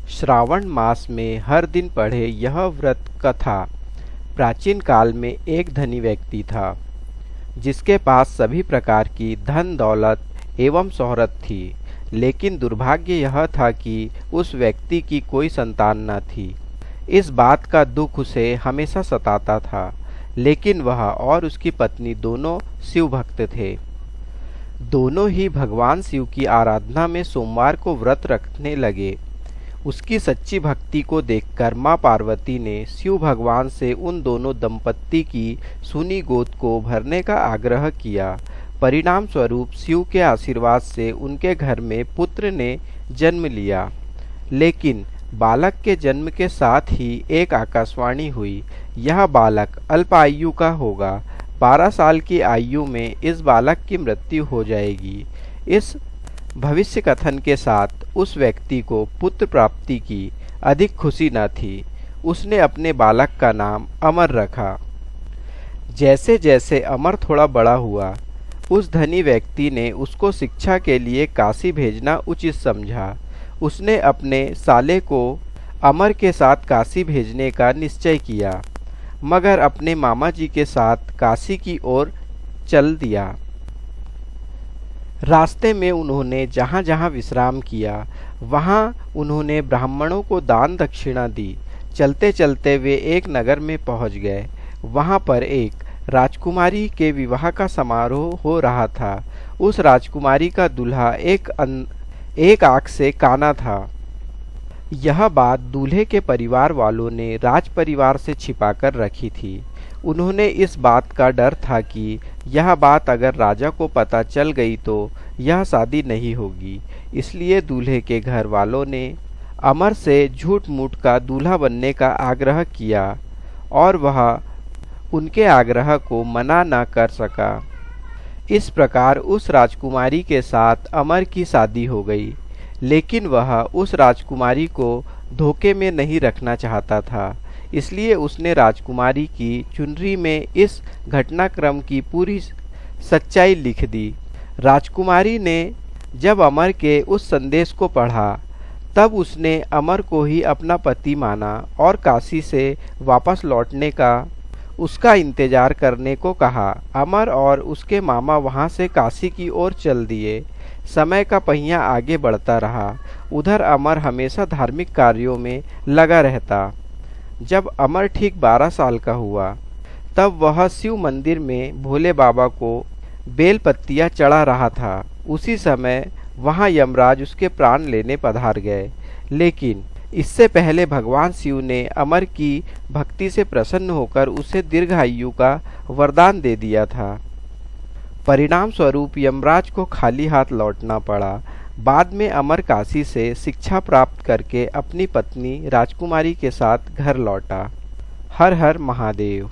श्रावण मास में हर दिन पढ़े यह व्रत कथा। प्राचीन काल में एक धनी व्यक्ति था जिसके पास सभी प्रकार की धन दौलत एवं शोहरत थी, लेकिन दुर्भाग्य यह था कि उस व्यक्ति की कोई संतान न थी। इस बात का दुख उसे हमेशा सताता था, लेकिन वह और उसकी पत्नी दोनों शिव भक्त थे। दोनों ही भगवान शिव की आराधना में सोमवार को व्रत रखने लगे। उसकी सच्ची भक्ति को देखकर मां पार्वती ने शिव भगवान से उन दोनों दंपत्ति की सूनी गोद को भरने का आग्रह किया। परिणाम स्वरूप शिव के आशीर्वाद से उनके घर में पुत्र ने जन्म लिया। लेकिन बालक के जन्म के साथ ही एक आकाशवाणी हुई, यह बालक अल्पायु का होगा। 12 साल की आयु में इस बालक की मृत्यु हो जाएगी। इस भविष्य कथन के साथ उस व्यक्ति को पुत्र प्राप्ति की अधिक खुशी न थी। उसने अपने बालक का नाम अमर रखा। जैसे जैसे अमर थोड़ा बड़ा हुआ, उस धनी व्यक्ति ने उसको शिक्षा के लिए काशी भेजना उचित समझा। उसने अपने साले को अमर के साथ काशी भेजने का निश्चय किया, मगर अपने मामा जी के साथ काशी की ओर चल दिया। रास्ते में उन्होंने जहाँ जहाँ विश्राम किया, वहाँ उन्होंने ब्राह्मणों को दान दक्षिणा दी। चलते चलते वे एक नगर में पहुँच गए। वहाँ पर एक राजकुमारी के विवाह का समारोह हो रहा था। उस राजकुमारी का दूल्हा एक आँख से काना था। यह बात दूल्हे के परिवार वालों ने राज परिवार से छिपाकर रखी थी। उन्होंने इस बात का डर था कि यह बात अगर राजा को पता चल गई तो यह शादी नहीं होगी। इसलिए दूल्हे के घर वालों ने अमर से झूठ मूठ का दूल्हा बनने का आग्रह किया और वह उनके आग्रह को मना न कर सका। इस प्रकार उस राजकुमारी के साथ अमर की शादी हो गई। लेकिन वह उस राजकुमारी को धोखे में नहीं रखना चाहता था, इसलिए उसने राजकुमारी की चुनरी में इस घटनाक्रम की पूरी सच्चाई लिख दी। राजकुमारी ने जब अमर के उस संदेश को पढ़ा, तब उसने अमर को ही अपना पति माना और काशी से वापस लौटने का उसका इंतजार करने को कहा। अमर और उसके मामा वहां से काशी की ओर चल दिए। समय का पहिया आगे बढ़ता रहा। उधर अमर हमेशा धार्मिक कार्यों में लगा रहता। जब अमर ठीक 12 साल का हुआ, तब वह शिव मंदिर में भोले बाबा को बेल पत्तियां चढ़ा रहा था। उसी समय वहां यमराज उसके प्राण लेने पधार गए। लेकिन इससे पहले भगवान शिव ने अमर की भक्ति से प्रसन्न होकर उसे दीर्घायु का वरदान दे दिया था। परिणाम स्वरूप यमराज को खाली हाथ लौटना पड़ा। बाद में अमर काशी से शिक्षा प्राप्त करके अपनी पत्नी राजकुमारी के साथ घर लौटा। हर हर महादेव।